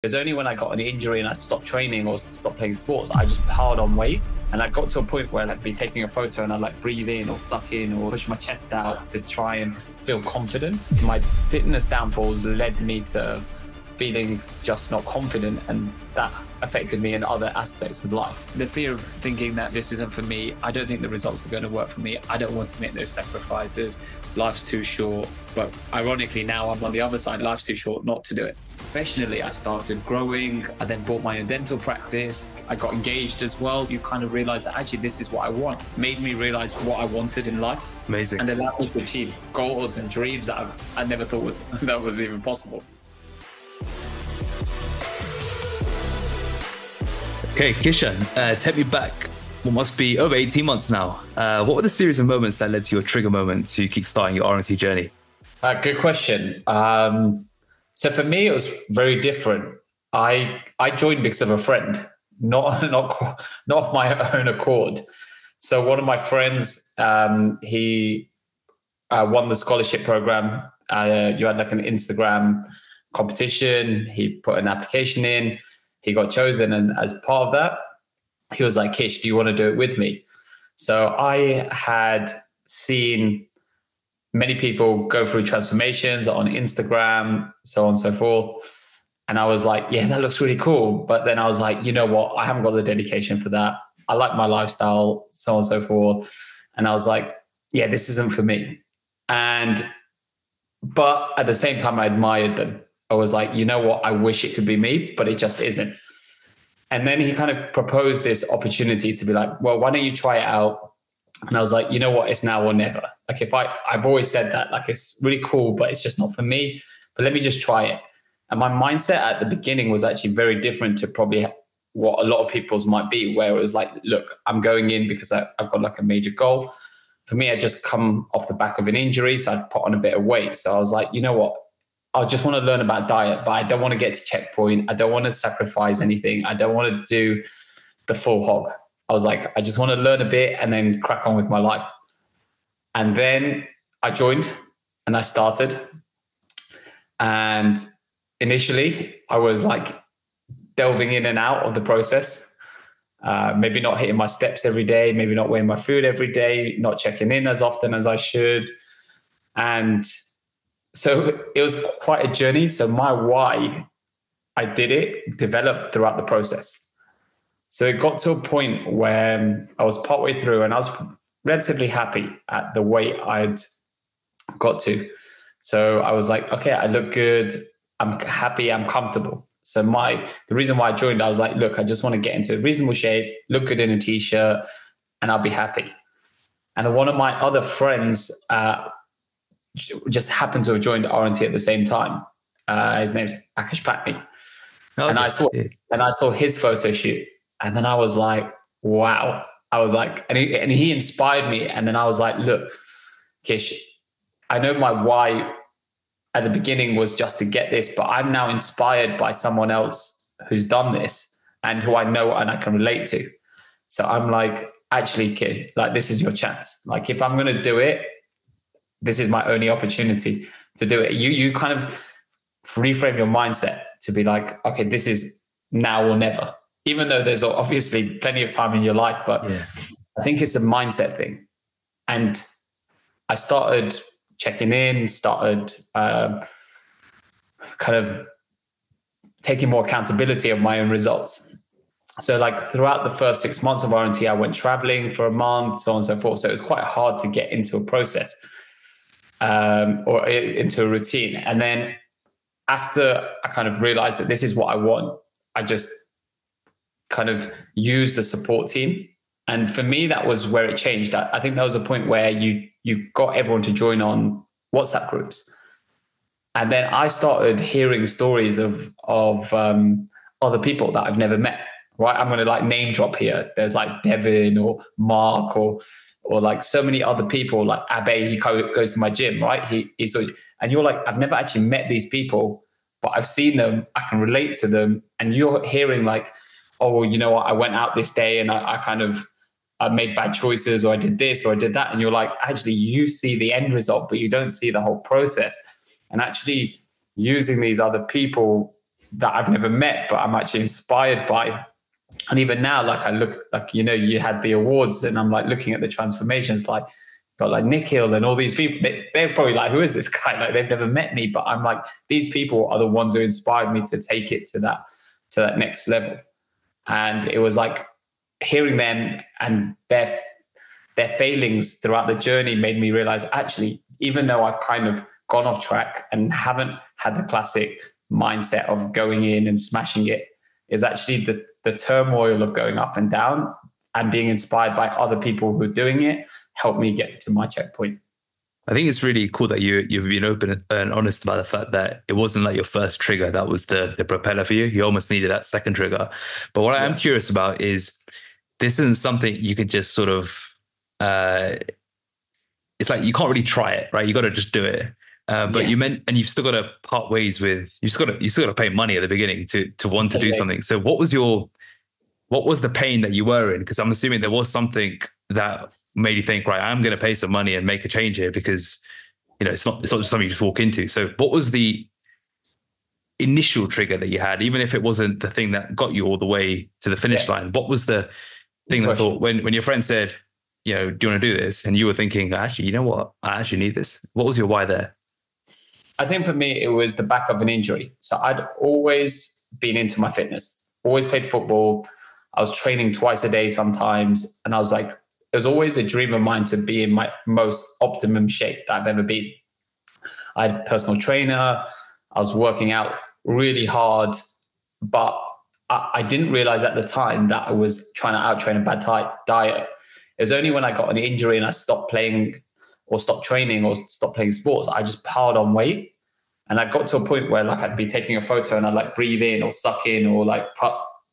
It's only when I got an injury and I stopped training or stopped playing sports, I just piled on weight. And I got to a point where I'd be taking a photo and I'd like breathe in or suck in or push my chest out to try and feel confident. My fitness downfalls led me to feeling just not confident, and that affected me in other aspects of life. The fear of thinking that this isn't for me, I don't think the results are going to work for me, I don't want to make those sacrifices, life's too short. But ironically, now I'm on the other side, life's too short not to do it. Professionally, I started growing. I then bought my own dental practice. I got engaged as well. You kind of realize that actually this is what I want. Made me realize what I wanted in life. Amazing. And allowed me to achieve goals and dreams that I never thought was even possible. Okay, Kishan, take me back. What must be over 18 months now. What were the series of moments that led to your trigger moment to kickstarting your R&T journey? Good question. So for me, it was very different. I joined because of a friend, not of my own accord. So one of my friends, he won the scholarship program. You had like an Instagram competition. He put an application in. He got chosen, and as part of that, he was like, "Kish, do you want to do it with me?" So I had seen many people go through transformations on Instagram, so on and so forth. And I was like, yeah, that looks really cool. But then I was like, you know what? I haven't got the dedication for that. I like my lifestyle, so on and so forth. And I was like, yeah, this isn't for me. But at the same time, I admired them. I was like, you know what? I wish it could be me, but it just isn't. And then he kind of proposed this opportunity to be like, well, why don't you try it out? And I was like, you know what? It's now or never. Like I've always said that, like, it's really cool, but it's just not for me. But let me just try it. And my mindset at the beginning was actually very different to probably what a lot of people's might be, where it was like, look, I'm going in because I've got like a major goal. For me, I just come off the back of an injury, so I'd put on a bit of weight. So I was like, you know what? I just want to learn about diet, but I don't want to get to checkpoint. I don't want to sacrifice anything. I don't want to do the full hog. I was like, I just want to learn a bit and then crack on with my life. And then I joined and I started. And initially, I was like delving in and out of the process. Maybe not hitting my steps every day, maybe not weighing my food every day, not checking in as often as I should. And so it was quite a journey. So my why I did it developed throughout the process. So it got to a point where I was partway through and I was relatively happy at the weight I'd got to. So I was like, okay, I look good. I'm happy. I'm comfortable. So the reason why I joined, I was like, look, I just want to get into reasonable shape, look good in a t-shirt, and I'll be happy. And then one of my other friends just happened to have joined R&T at the same time. His name's Akash Patni. Okay. And I saw his photo shoot. And then I was like, wow. I was like, and he inspired me. And then I was like, look, Kish, I know my why at the beginning was just to get this, but I'm now inspired by someone else who's done this and who I know and I can relate to. So I'm like, actually, Kish, like, this is your chance. Like, if I'm going to do it, this is my only opportunity to do it. You kind of reframe your mindset to be like, okay, this is now or never. Even though there's obviously plenty of time in your life, but yeah. I think it's a mindset thing. And I started checking in, started kind of taking more accountability of my own results. So like throughout the first 6 months of R&T, I went traveling for a month, so on and so forth. So it was quite hard to get into a process or into a routine. And then after I kind of realized that this is what I want, I just kind of use the support team. And for me, that was where it changed. I think that was a point where you got everyone to join on WhatsApp groups. And then I started hearing stories of other people that I've never met, right? I'm going to like name drop here. There's like Devin or Mark or like so many other people, like Abe, he goes to my gym, right? And you're like, I've never actually met these people, but I've seen them, I can relate to them. And you're hearing like, oh, well, you know what, I went out this day and I made bad choices, or I did this or I did that. And you're like, actually, you see the end result, but you don't see the whole process. And actually using these other people that I've never met, but I'm actually inspired by. And even now, like I look, like, you know, you had the awards and I'm like looking at the transformations, like got like Nikhil and all these people. They're probably like, who is this guy? Like they've never met me, but I'm like, these people are the ones who inspired me to take it to that next level. And it was like hearing them and their failings throughout the journey made me realize, actually, even though I've kind of gone off track and haven't had the classic mindset of going in and smashing it, is actually the turmoil of going up and down and being inspired by other people who are doing it helped me get to my checkpoint. I think it's really cool that you've been open and honest about the fact that it wasn't like your first trigger that was the propeller for you. You almost needed that second trigger. But what I am curious about is, this isn't something you could just sort of it's like you can't really try it, right? You got to just do it. But you meant, and you've still got to part ways with, you still got to pay money at the beginning to want to do something. So what was the pain that you were in? Because I'm assuming there was something that made you think, right, I'm going to pay some money and make a change here, because, you know, it's not just something you just walk into. So what was the initial trigger that you had, even if it wasn't the thing that got you all the way to the finish line? What was the thing that thought, when your friend said, you know, do you want to do this? And you were thinking, actually, you know what? I actually need this. What was your why there? I think for me, it was the back of an injury. So I'd always been into my fitness, always played football. I was training twice a day sometimes. And I was like, it was always a dream of mine to be in my most optimum shape that I've ever been. I had a personal trainer. I was working out really hard, but I didn't realize at the time that I was trying to outtrain a bad diet. It was only when I got an injury and I stopped playing or stopped training or stopped playing sports, I just piled on weight. And I got to a point where like I'd be taking a photo and I'd like breathe in or suck in or like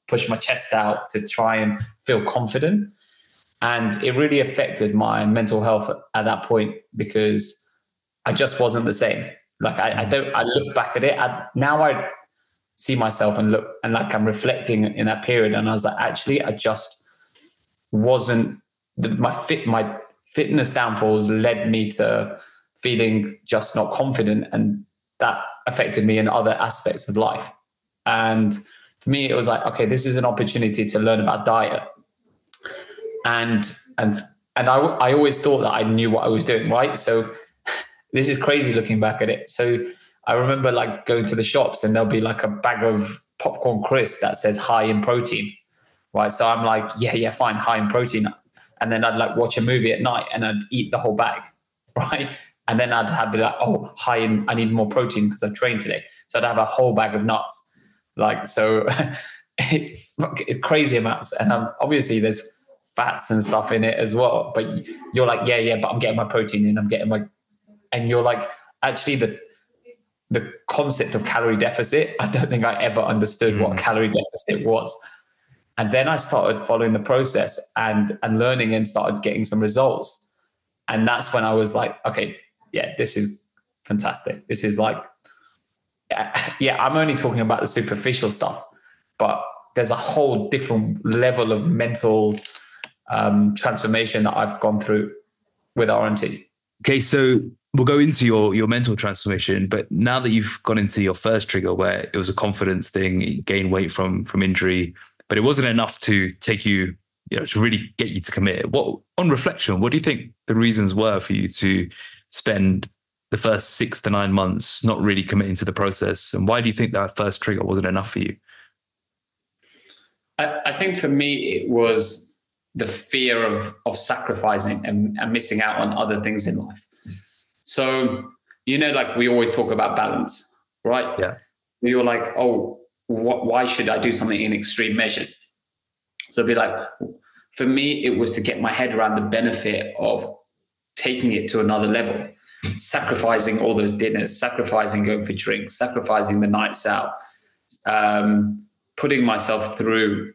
push my chest out to try and feel confident. And it really affected my mental health at that point, because I just wasn't the same. Like I look back at it. Now I see myself and look, and like I'm reflecting in that period. And I was like, actually, I just wasn't, my fitness downfalls led me to feeling just not confident. And that affected me in other aspects of life. And for me, it was like, okay, this is an opportunity to learn about diet. And I always thought that I knew what I was doing, right? So this is crazy looking back at it. So I remember like going to the shops and there'll be like a bag of popcorn crisp that says high in protein, right? So I'm like, yeah, fine, high in protein. And then I'd like watch a movie at night and I'd eat the whole bag, right? And then I'd be like, oh, I need more protein because I've trained today. So I'd have a whole bag of nuts. Like, so crazy amounts. And obviously there's fats and stuff in it as well. But you're like, yeah, but I'm getting my protein in, and you're like, actually the concept of calorie deficit, I don't think I ever understood what calorie deficit was. And then I started following the process and learning and started getting some results. And that's when I was like, okay, yeah, this is fantastic. This is like, yeah, I'm only talking about the superficial stuff, but there's a whole different level of mental transformation that I've gone through with RNT. Okay, so we'll go into your mental transformation, but now that you've gone into your first trigger where it was a confidence thing, you gain weight from injury, but it wasn't enough to take you, to really get you to commit. What, on reflection, what do you think the reasons were for you to spend the first 6 to 9 months not really committing to the process? And why do you think that first trigger wasn't enough for you? I think for me, it was the fear of sacrificing and missing out on other things in life. So, like we always talk about balance, right? Yeah. You're like, oh, why should I do something in extreme measures? So it'd be like, for me, it was to get my head around the benefit of taking it to another level, sacrificing all those dinners, sacrificing going for drinks, sacrificing the nights out, putting myself through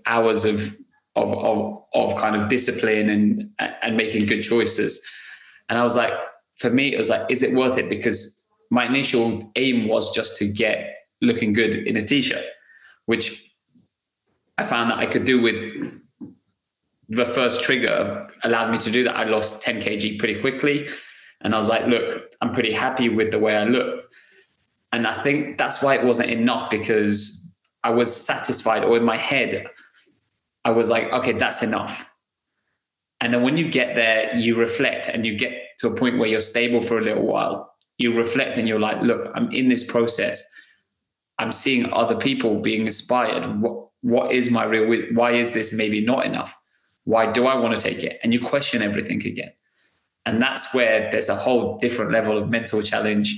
hours of kind of discipline and making good choices. And I was like, for me, it was like, is it worth it? Because my initial aim was just to get looking good in a t-shirt, which I found that I could do with the first trigger allowed me to do that. I lost 10 kg pretty quickly. And I was like, look, I'm pretty happy with the way I look. And I think that's why it wasn't enough, because I was satisfied, or in my head, I was like, okay, that's enough. And then when you get there, you reflect and you get to a point where you're stable for a little while. You reflect and you're like, look, I'm in this process. I'm seeing other people being inspired. What is my real, why is this maybe not enough? Why do I want to take it? And you question everything again. And that's where there's a whole different level of mental challenge,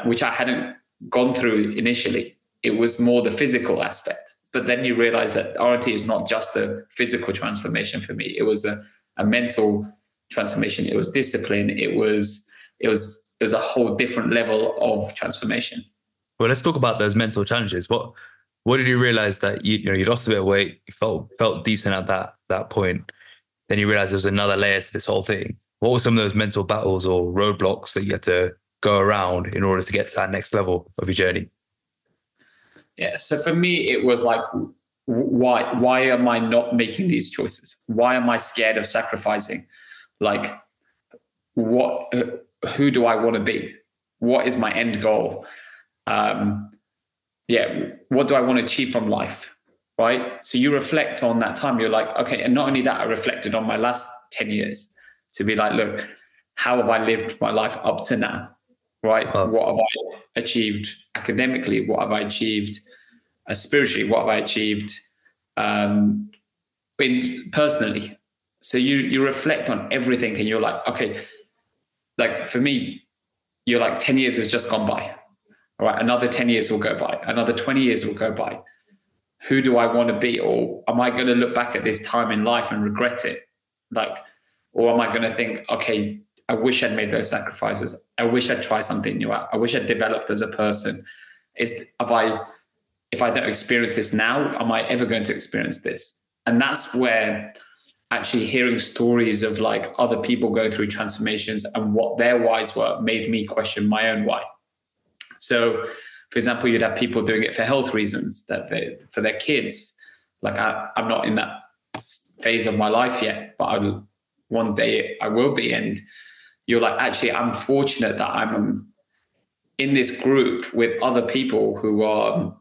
which I hadn't gone through initially. It was more the physical aspect. But then you realize that RT is not just a physical transformation for me. It was a mental transformation. It was discipline. It was a whole different level of transformation. Well, let's talk about those mental challenges. What did you realize that you lost a bit of weight, you felt decent at that point, then you realized there was another layer to this whole thing. What were some of those mental battles or roadblocks that you had to go around in order to get to that next level of your journey? Yeah. So for me, it was like, why am I not making these choices? Why am I scared of sacrificing? Like, who do I want to be? What is my end goal? What do I want to achieve from life? Right. So you reflect on that time. You're like, okay. And not only that, I reflected on my last 10 years to be like, look, how have I lived my life up to now? Right. What have I achieved academically? What have I achieved spiritually? What have I achieved personally? So you reflect on everything and you're like, okay, like for me, you're like 10 years has just gone by. All right, another 10 years will go by. Another 20 years will go by. Who do I want to be? Or am I going to look back at this time in life and regret it? Like, or am I going to think, okay, I wish I'd made those sacrifices. I wish I'd tried something new out. I wish I'd developed as a person. If I don't experience this now, am I ever going to experience this? And that's where actually hearing stories of like other people going through transformations and what their whys were made me question my own why. So, for example, you'd have people doing it for health reasons, for their kids. Like I'm not in that phase of my life yet, but one day I will be. And you're like, actually, I'm fortunate that I'm in this group with other people who are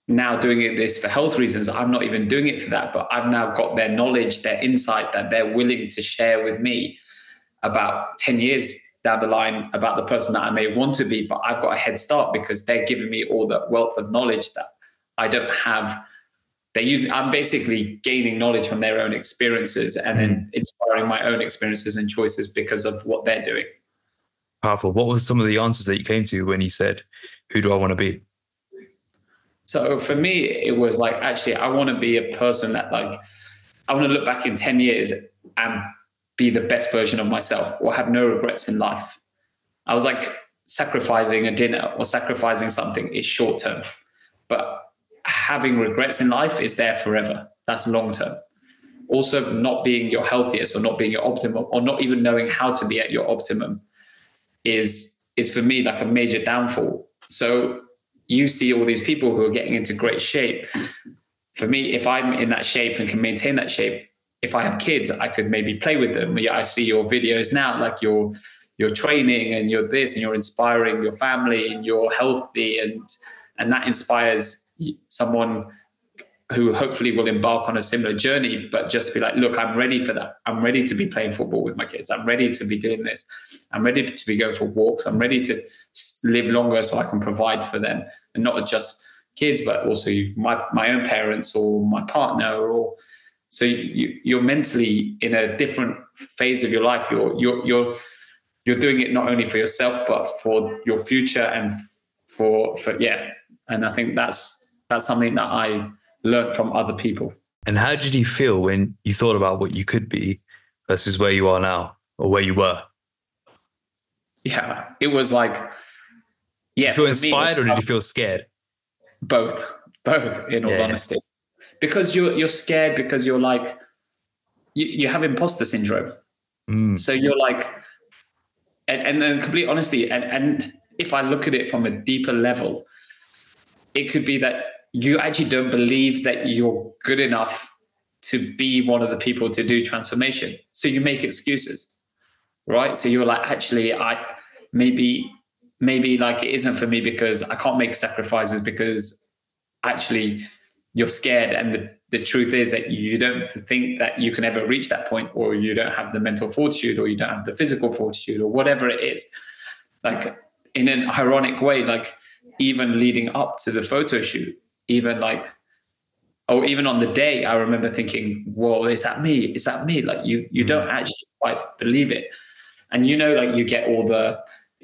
now doing this for health reasons. I'm not even doing it for that, but I've now got their knowledge, their insight that they're willing to share with me about 10 years down the line about the person that I may want to be, but I've got a head start because they're giving me all the wealth of knowledge that I don't have. I'm basically gaining knowledge from their own experiences and then inspiring my own experiences and choices because of what they're doing. Powerful. What were some of the answers that you came to when you said, who do I want to be? So for me, it was like, actually, I want to be a person that I want to look back in 10 years and be the best version of myself or have no regrets in life. I was like, sacrificing a dinner or sacrificing something is short term, but having regrets in life is there forever. That's long term. Also, not being your healthiest or not being your optimum or not even knowing how to be at your optimum is for me like a major downfall. So you see all these people who are getting into great shape. For me, if I'm in that shape and can maintain that shape, if I have kids, I could maybe play with them. Yeah, I see your videos now, like you're training and you're this and you're inspiring your family and you're healthy and that inspires someone who hopefully will embark on a similar journey, but just be like, look, I'm ready for that. I'm ready to be playing football with my kids. I'm ready to be doing this. I'm ready to be going for walks. I'm ready to live longer so I can provide for them, and not just kids, but also my own parents or my partner. Or so you're mentally in a different phase of your life. You're doing it not only for yourself but for your future and for. And I think that's something that I learned from other people. And how did you feel when you thought about what you could be versus where you are now or where you were? Yeah, it was like, Did you feel inspired or did you feel scared? Both in all honesty, because you're scared because you're like, you have imposter syndrome. So you're like, and complete honesty. And if I look at it from a deeper level, it could be that you actually don't believe that you're good enough to be one of the people to do transformation. So you make excuses, right? So you're like, actually, maybe maybe like it isn't for me because I can't make sacrifices because actually you're scared. And the truth is that you don't think that you can ever reach that point, or you don't have the mental fortitude, or you don't have the physical fortitude, or whatever it is. Like in an ironic way, like even leading up to the photo shoot, even like, or even on the day, I remember thinking, whoa, is that me? Is that me? Like you don't actually quite believe it. And like you get all the,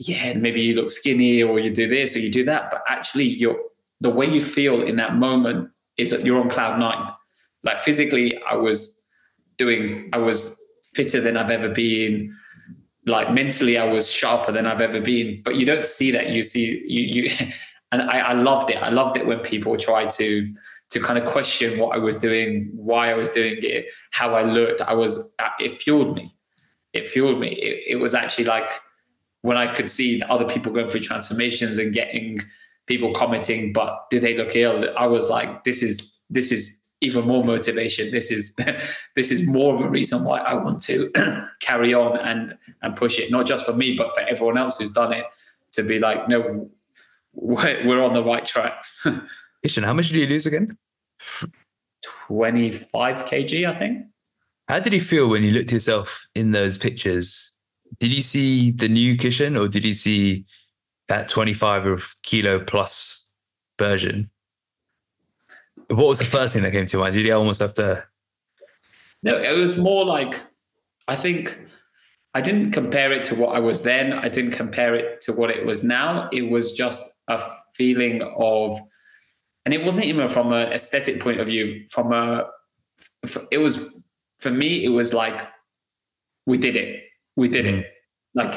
maybe you look skinny, or you do this or you do that, but actually the way you feel in that moment is that you're on cloud nine. Like physically, I was fitter than I've ever been. Like mentally, I was sharper than I've ever been. But you don't see that. You see you and I loved it. I loved it when people try to kind of question what I was doing, why I was doing it, how I looked. It fueled me. It was actually like when I could see other people going through transformations and getting people commenting, but do they look ill? I was like, this is even more motivation. This is more of a reason why I want to carry on and push it, not just for me, but for everyone else who's done it, to be like, no, we're on the right tracks. Kishan, how much did you lose again? 25 kg, I think. How did you feel when you looked at yourself in those pictures? Did you see the new Kishan, or did you see that 25 kilo plus version? What was the first thing that came to mind? Did you almost have to? No, it was more like, I think I didn't compare it to what I was then. I didn't compare it to what it was now. It was just a feeling of, and it wasn't even from an aesthetic point of view, it was, for me, it was like, we did it. We did it. Like,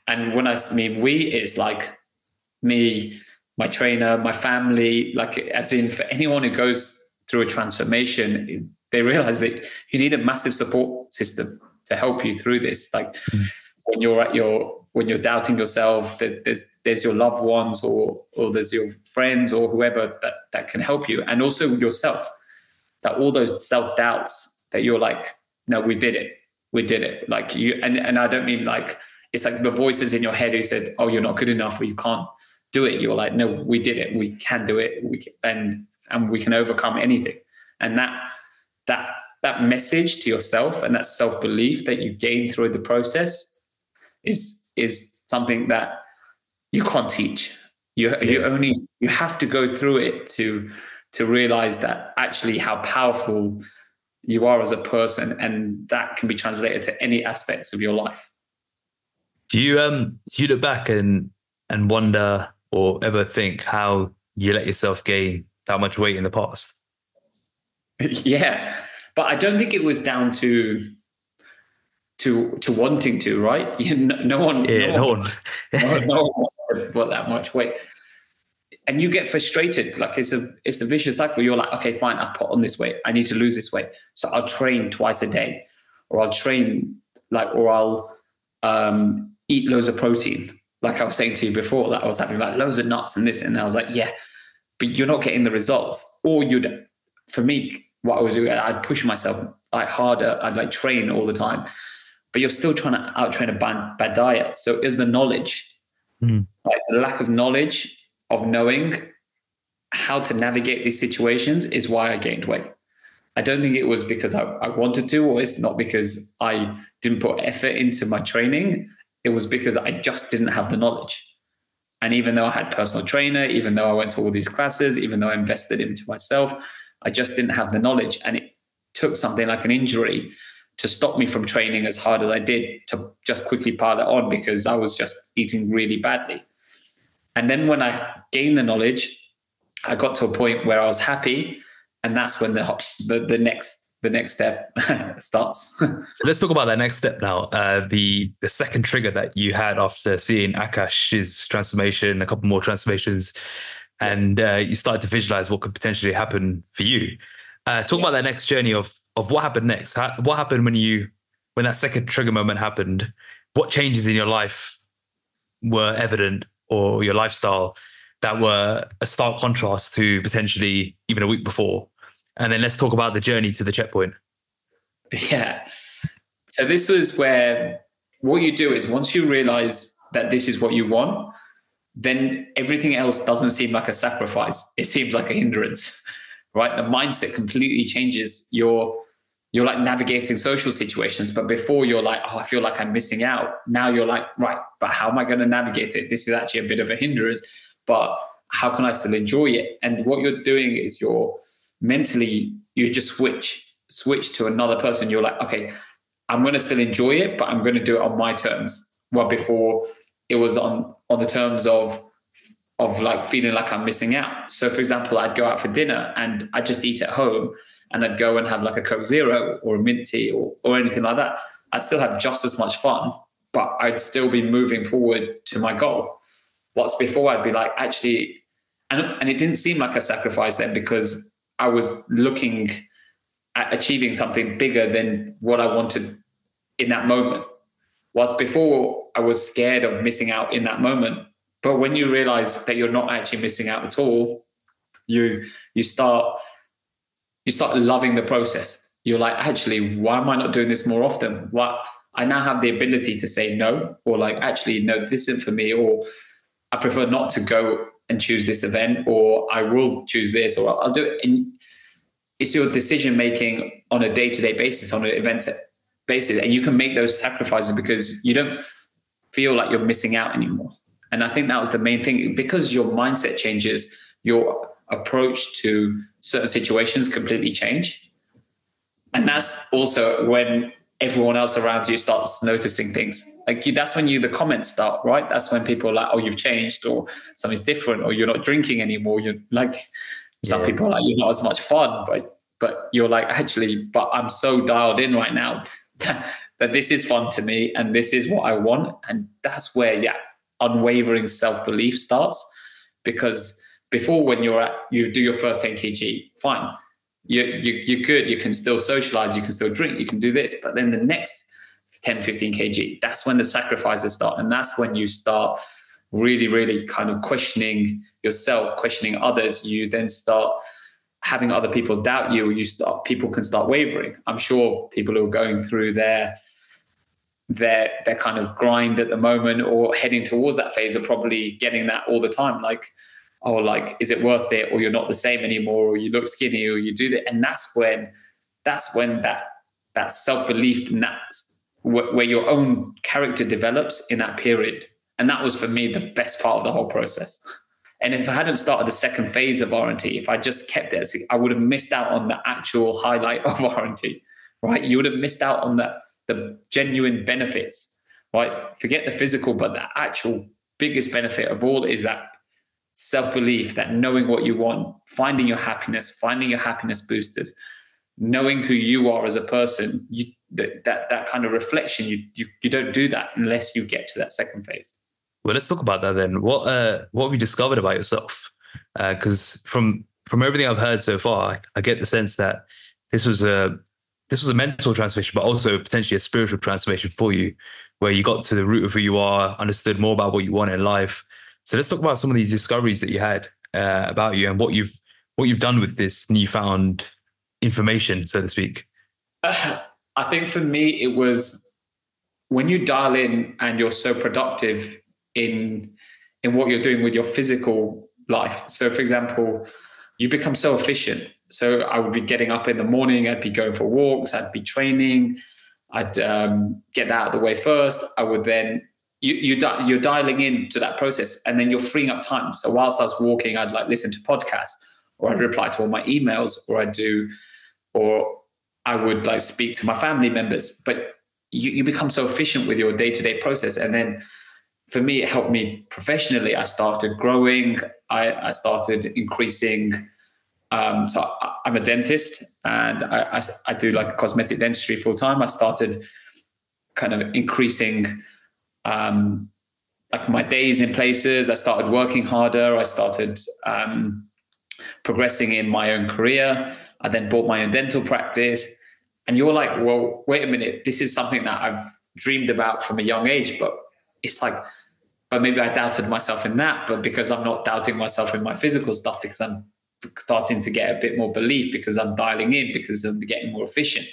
and when I mean we, it's like me, my trainer, my family, like as in for anyone who goes through a transformation, they realize that you need a massive support system to help you through this. Like when you're doubting yourself, that there's your loved ones, or there's your friends, or whoever that can help you. And also yourself, that all those self-doubts that you're like, no, we did it. We did it. Like you, and I don't mean like, it's like the voices in your head who said, oh, you're not good enough, or you can't do it. You're like, no, we did it. We can do it. And we can overcome anything. And that message to yourself and that self-belief that you gain through the process is something that you can't teach. You have to go through it to realize that actually how powerful you are as a person, and that can be translated to any aspects of your life. Do you look back and wonder, or ever think how you let yourself gain that much weight in the past? Yeah, but I don't think it was down to wanting to, right? No one got that much weight. And you get frustrated. Like it's a vicious cycle. You're like, okay, fine, I put on this weight. I need to lose this weight. So I'll train twice a day, or I'll train or I'll eat loads of protein. Like I was saying to you before, that I was having like loads of nuts and this, and I was like, yeah, but you're not getting the results. Or for me, what I was doing, I'd push myself like harder. I'd like train all the time, but you're still trying to out-train a bad diet. So it was the knowledge, like the lack of knowledge of knowing how to navigate these situations is why I gained weight. I don't think it was because I wanted to, or it's not because I didn't put effort into my training. It was because I just didn't have the knowledge. And even though I had a personal trainer, even though I went to all these classes, even though I invested into myself, I just didn't have the knowledge. And it took something like an injury to stop me from training as hard as I did, to just quickly pile it on, because I was just eating really badly. And then when I gained the knowledge, I got to a point where I was happy, and that's when the next step starts. So let's talk about that next step now. The second trigger that you had after seeing Akash's transformation, a couple more transformations, and you started to visualize what could potentially happen for you. Talk about that next journey of what happened next. What happened when that second trigger moment happened? What changes in your life were evident, or your lifestyle, that were a stark contrast to potentially even a week before? And then let's talk about the journey to the checkpoint. Yeah. So this was where what you do is, once you realize that this is what you want, then everything else doesn't seem like a sacrifice. It seems like a hindrance, right? The mindset completely changes. You're like navigating social situations, but before you're like, oh, I feel like I'm missing out. Now you're like, right, but how am I going to navigate it? This is actually a bit of a hindrance, but how can I still enjoy it? And what you're doing is you're mentally, you just switch to another person. You're like, okay, I'm going to still enjoy it, but I'm going to do it on my terms. Well, before it was on the terms of like feeling like I'm missing out. So for example, I'd go out for dinner and I'd just eat at home, and I'd go and have like a Coke Zero or a mint tea or anything like that. I'd still have just as much fun, but I'd still be moving forward to my goal. What's before, I'd be like, actually, and it didn't seem like a sacrifice then, because I was looking at achieving something bigger than what I wanted in that moment. Whilst before, I was scared of missing out in that moment. But when you realize that you're not actually missing out at all, you start loving the process. You're like, actually, why am I not doing this more often? Why I now have the ability to say no, or like, actually, no, this isn't for me, or I prefer not to go and choose this event, or I will choose this, or I'll do it. And it's your decision making on a day-to-day basis, on an event basis, and you can make those sacrifices because you don't feel like you're missing out anymore. And I think that was the main thing, because your mindset changes, your approach to certain situations completely change. And that's also when everyone else around you starts noticing things. Like that's when the comments start, right? That's when people are like, oh, you've changed, or something's different, or you're not drinking anymore. You're like, some people are like, you're not as much fun, but you're like, actually, but I'm so dialed in right now that this is fun to me and this is what I want. And that's where, unwavering self-belief starts. Because before, when you do your first 10 kg, fine, you're good, you can still socialize, you can still drink, you can do this, but then the next 10, 15 kg, that's when the sacrifices start. And that's when you start really, really kind of questioning yourself, questioning others. You then start having other people doubt you, people can start wavering. I'm sure people who are going through their kind of grind at the moment or heading towards that phase are probably getting that all the time. Like, oh, like, is it worth it? Or you're not the same anymore, or you look skinny, or you do that. And that's when that self-belief, and that's where your own character develops in that period. And that was, for me, the best part of the whole process. And if I hadn't started the second phase of R&T, if I just kept it, I would have missed out on the actual highlight of R&T, right? You would have missed out on the genuine benefits, right? Forget the physical, but the actual biggest benefit of all is that self-belief, that knowing what you want, finding your happiness boosters, knowing who you are as a person. That kind of reflection, you don't do that unless you get to that second phase. Well, let's talk about that then. What have you discovered about yourself? Because from everything I've heard so far, I get the sense that this was a mental transformation, but also potentially a spiritual transformation for you, where you got to the root of who you are, understood more about what you want in life. So let's talk about some of these discoveries that you had about you and what you've done with this newfound information, so to speak. I think for me, it was when you dial in and you're so productive in what you're doing with your physical life. So for example, you become so efficient. So I would be getting up in the morning, I'd be going for walks, I'd be training, I'd get that out of the way first. I would then, you're dialing into that process, and then you're freeing up time. So whilst I was walking, I'd like listen to podcasts, or I'd reply to all my emails, or I would like speak to my family members. But you become so efficient with your day-to-day process. And then for me, it helped me professionally. I started growing, I started increasing. So I'm a dentist, and I do like cosmetic dentistry full time. I started kind of increasing like my days in places. I started working harder. I started progressing in my own career. I then bought my own dental practice. And you're like, well, wait a minute. This is something that I've dreamed about from a young age, but it's like, but maybe I doubted myself in that, but because I'm not doubting myself in my physical stuff, because I'm starting to get a bit more belief, because I'm dialing in, because I'm getting more efficient.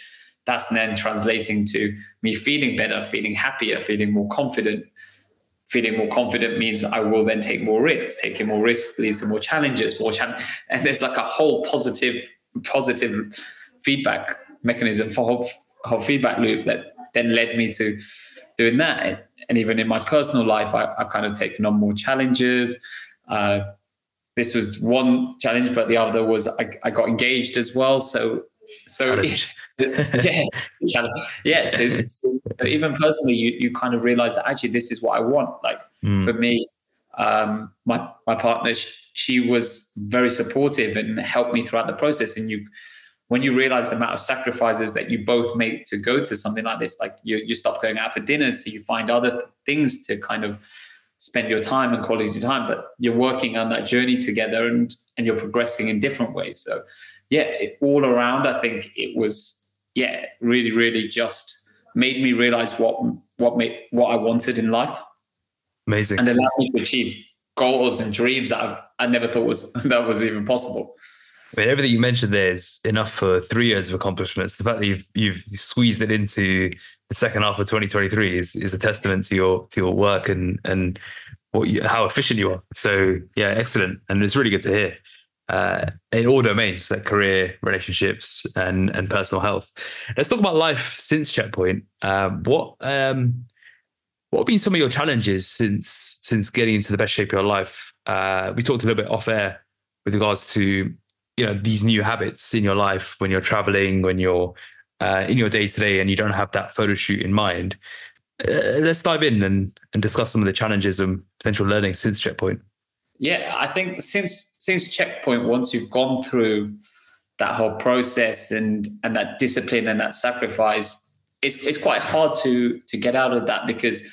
That's then translating to me feeling better, feeling happier, feeling more confident, feeling more confident means I will then take more risks. Taking more risks leads to more challenges, and there's like a whole positive feedback mechanism for whole feedback loop that then led me to doing that. And even in my personal life, I've kind of taken on more challenges. This was one challenge, but the other was I got engaged as well. So yeah, so even personally, you kind of realize that actually this is what I want. Like for me, my partner, she was very supportive and helped me throughout the process. And when you realize the amount of sacrifices that you both make to go to something like this, like you stop going out for dinners, so you find other things to kind of spend your time and quality time, but you're working on that journey together and you're progressing in different ways. So yeah, all around, I think it was, really, really just made me realize what I wanted in life. Amazing. And allowed me to achieve goals and dreams that I never thought was even possible. I mean, everything you mentioned there is enough for 3 years of accomplishments. The fact that you've squeezed it into the second half of 2023 is a testament to your work and how efficient you are. So yeah, excellent, and it's really good to hear. In all domains, like career, relationships, and personal health. Let's talk about life since Checkpoint. What have been some of your challenges since getting into the best shape of your life? We talked a little bit off air with regards to these new habits in your life when you're traveling, when you're in your day to day, and you don't have that photo shoot in mind. Let's dive in and discuss some of the challenges and potential learnings since Checkpoint. Yeah, I think since Checkpoint, once you've gone through that whole process and that discipline and that sacrifice, it's quite hard to get out of that, because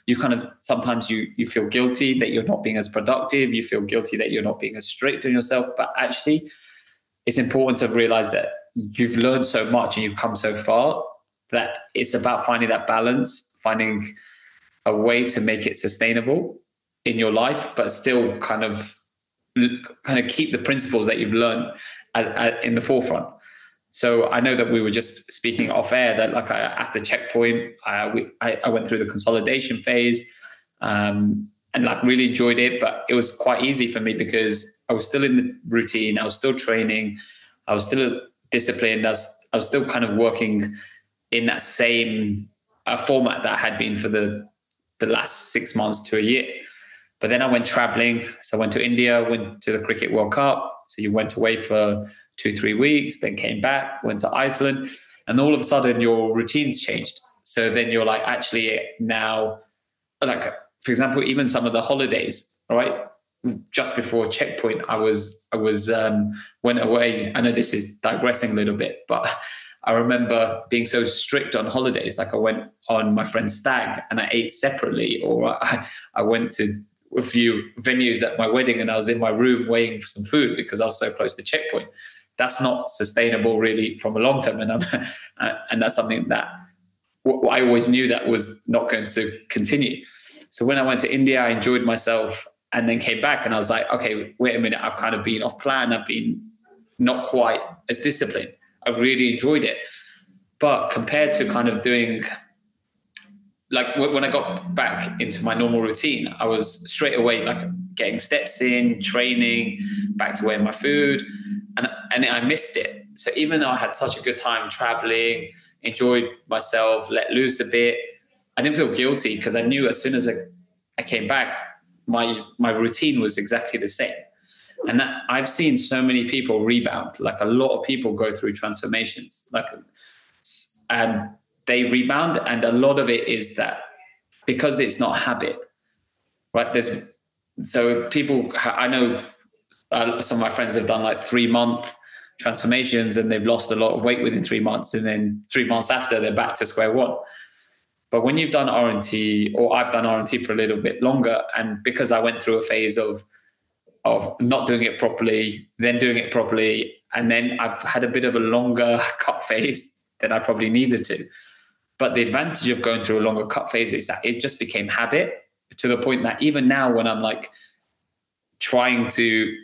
you kind of sometimes you feel guilty that you're not being as productive. You feel guilty that you're not being as strict on yourself. But actually, it's important to realize that you've learned so much and you've come so far that it's about finding that balance, finding a way to make it sustainable in your life, but still kind of keep the principles that you've learned in the forefront. So I know that we were just speaking off air that after Checkpoint, I went through the consolidation phase and really enjoyed it, but it was quite easy for me because I was still in the routine. I was still training. I was still disciplined. I was still kind of working in that same format that I had been for the last 6 months to a year. But then I went traveling. So I went to India, went to the Cricket World Cup. So you went away for 2-3 weeks, then came back, went to Iceland, and all of a sudden your routines changed. So then you're like, actually now, like, for example, even some of the holidays, right? Just before Checkpoint, I went away. I know this is digressing a little bit, but I remember being so strict on holidays. Like I went on my friend's stag and I ate separately, or I went to a few venues at my wedding and I was in my room waiting for some food because I was so close to Checkpoint. That's not sustainable really from a long term. And that's something that I always knew that was not going to continue. So when I went to India, I enjoyed myself and then came back and I was like, okay, wait a minute. I've kind of been off plan. I've been not quite as disciplined. I've really enjoyed it. But compared to kind of doing, like when I got back into my normal routine, I was straight away like getting steps in, training, back to wearing my food, and I missed it. So even though I had such a good time traveling, enjoyed myself, let loose a bit, I didn't feel guilty because I knew as soon as I came back, my routine was exactly the same. And that I've seen so many people rebound, like a lot of people go through transformations, and they rebound. And a lot of it is that because it's not habit, right? So people, I know some of my friends have done like 3-month transformations and they've lost a lot of weight within 3 months. And then 3 months after, they're back to square one. But when you've done R&T, or I've done R&T for a little bit longer, and because I went through a phase of not doing it properly, then doing it properly, and then I've had a bit of a longer cut phase than I probably needed to. But the advantage of going through a longer cut phase is that it just became habit, to the point that even now when I'm like trying to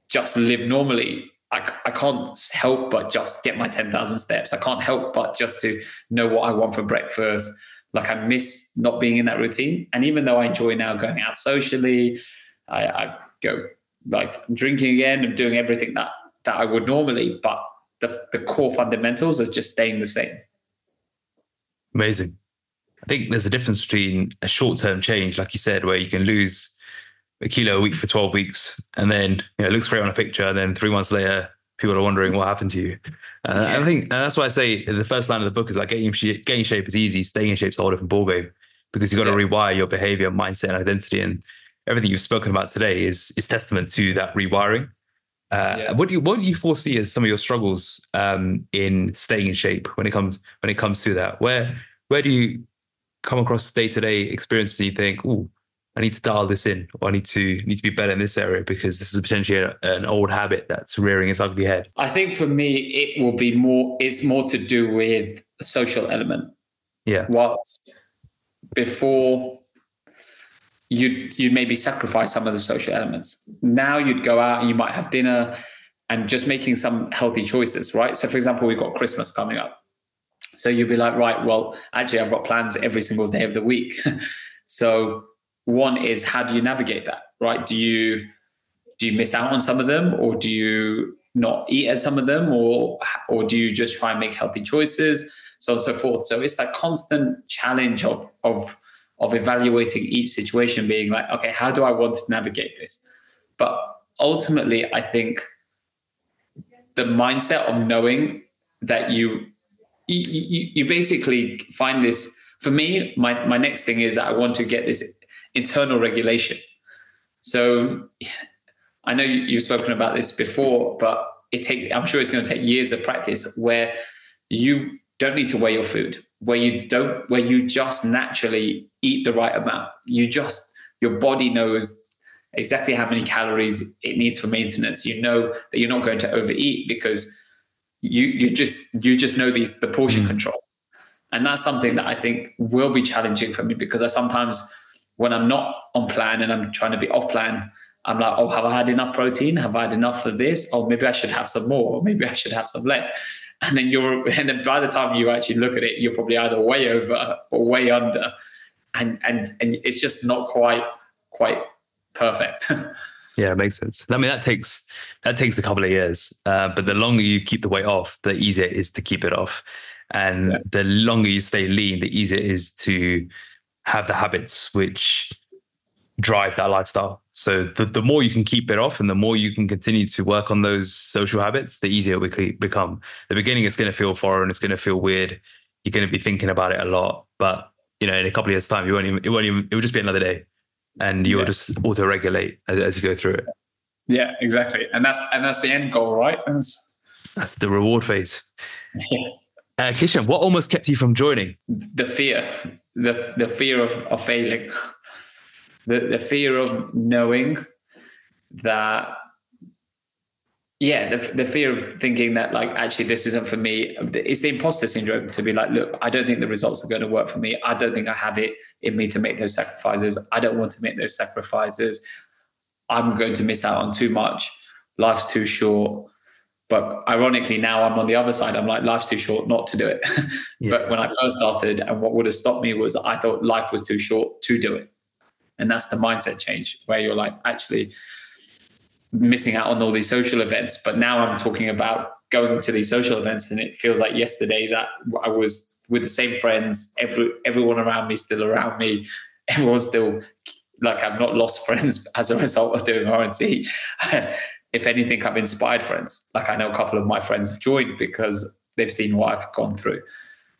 just live normally, I can't help but just get my 10,000 steps. I can't help but just to know what I want for breakfast, Like I miss not being in that routine. And even though I enjoy now going out socially, I go like drinking again and doing everything that I would normally, but the core fundamentals are just staying the same. Amazing. I think there's a difference between a short-term change, like you said, where you can lose a kilo a week for 12 weeks, and then it looks great on a picture, and then 3 months later, people are wondering what happened to you. And I think that's why I say the first line of the book is like getting shape is easy, staying in shape is a whole different ballgame, because you've got to rewire your behavior, mindset, and identity. And everything you've spoken about today is testament to that rewiring. What do you foresee as some of your struggles in staying in shape when it comes to that? Where do you come across day-to-day experiences and you think, "Oh, I need to dial this in, or I need to be better in this area because this is potentially an old habit that's rearing its ugly head"? I think for me, it will be it's more to do with the social element. Yeah. Whilst before you'd maybe sacrifice some of the social elements. Now you'd go out and you might have dinner and just making some healthy choices, right? So for example, we've got Christmas coming up. So you'd be like, right, well, actually I've got plans every single day of the week. So one is, how do you navigate that, right? Do you miss out on some of them, or do you not eat at some of them, or do you just try and make healthy choices, so on and so forth? So it's that constant challenge of evaluating each situation, being like, okay, how do I want to navigate this? But ultimately, I think the mindset of knowing that you basically find this. For me, my next thing is that I want to get this internal regulation. So I know you've spoken about this before, but I'm sure it's going to take years of practice where you don't need to weigh your food, where you just naturally eat the right amount. Your body knows exactly how many calories it needs for maintenance. You know that you're not going to overeat because you just know the portion control. And that's something that I think will be challenging for me, because I sometimes, when I'm not on plan and I'm trying to be off plan, I'm like, oh, have I had enough protein? Have I had enough of this? Or maybe I should have some more, or maybe I should have some less. And then by the time you actually look at it, you're probably either way over or way under. And it's just not quite perfect. Yeah, it makes sense. I mean, that takes a couple of years, but the longer you keep the weight off, the easier it is to keep it off. And the longer you stay lean, the easier it is to have the habits which drive that lifestyle. So the more you can keep it off and the more you can continue to work on those social habits, the easier it will become. The beginning, it's going to feel foreign. It's going to feel weird. You're going to be thinking about it a lot, but in a couple of years' time, it will just be another day, and you'll just auto-regulate as you go through it. Yeah, exactly. And that's the end goal, right? That's the reward phase. Kishan, what almost kept you from joining? The fear of failing, the fear of knowing that, the fear of thinking that, like, actually this isn't for me. It's the imposter syndrome, to be like, look, I don't think the results are going to work for me. I don't think I have it in me to make those sacrifices. I don't want to make those sacrifices. I'm going to miss out on too much. Life's too short. But ironically, now I'm on the other side. I'm like, life's too short not to do it. But when I first started, and what would have stopped me was I thought life was too short to do it. And that's the mindset change, where you're like actually missing out on all these social events. But now I'm talking about going to these social events, and it feels like yesterday that I was with the same friends, everyone around me still around me. Everyone's still, like, I've not lost friends as a result of doing R&C. If anything, I've inspired friends. Like, I know a couple of my friends have joined because they've seen what I've gone through.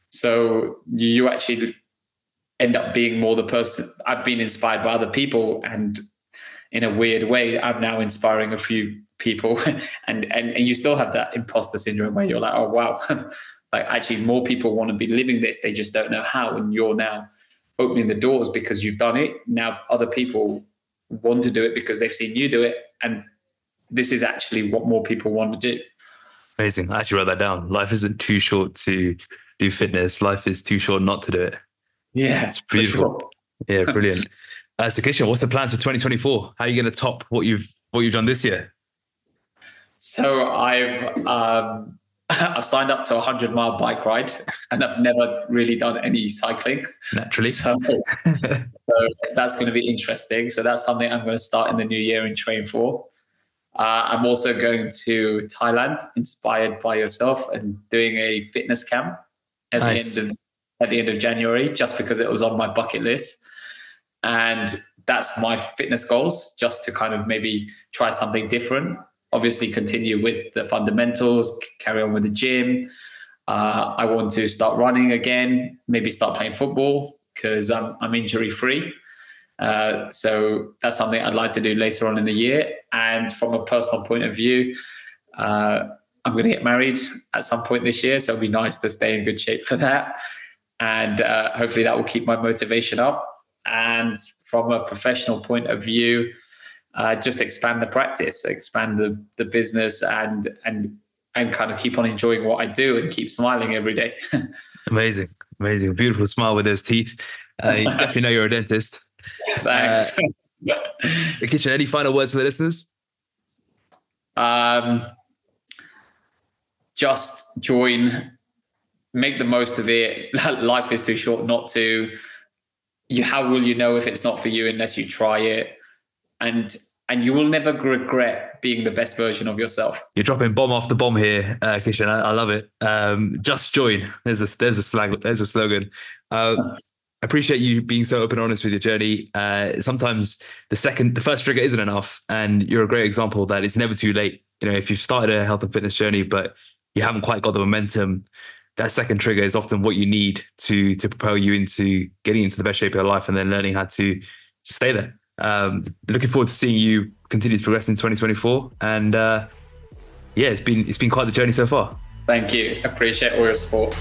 So you actually end up being more the person. I've been inspired by other people, and in a weird way, I'm now inspiring a few people. and you still have that imposter syndrome where you're like, oh, wow, like actually more people want to be living this. They just don't know how. And you're now opening the doors because you've done it. Now other people want to do it because they've seen you do it. And this is actually what more people want to do. Amazing. I actually wrote that down. Life isn't too short to do fitness. Life is too short not to do it. Yeah, it's beautiful. Sure. Yeah, brilliant. So Kishan, what's the plans for 2024? How are you going to top what you've done this year? So I've I've signed up to a 100-mile bike ride, and I've never really done any cycling. Naturally. So that's going to be interesting. So that's something I'm going to start in the new year and train for. I'm also going to Thailand, inspired by yourself, and doing a fitness camp at the end of January, just because it was on my bucket list. And that's my fitness goals, just to kind of maybe try something different. Obviously, continue with the fundamentals, carry on with the gym. I want to start running again, maybe start playing football because I'm injury free. So that's something I'd like to do later on in the year. And from a personal point of view, I'm going to get married at some point this year. So it'll be nice to stay in good shape for that. And hopefully that will keep my motivation up. And from a professional point of view, just expand the practice, expand the business, and kind of keep on enjoying what I do and keep smiling every day. Amazing. Beautiful smile with those teeth. You definitely know you're a dentist. Thanks. Kishan, any final words for the listeners? Just join, make the most of it. Life is too short not to. How will you know if it's not for you unless you try it? And you will never regret being the best version of yourself. You're dropping bomb after bomb here, Kishan. I love it. Just join. There's a slogan. I appreciate you being so open and honest with your journey. Sometimes the first trigger isn't enough, and you're a great example that it's never too late. If you've started a health and fitness journey, but you haven't quite got the momentum, that second trigger is often what you need to propel you into getting into the best shape of your life and then learning how to stay there. Looking forward to seeing you continue to progress in 2024. And it's been quite the journey so far. Thank you. Appreciate all your support.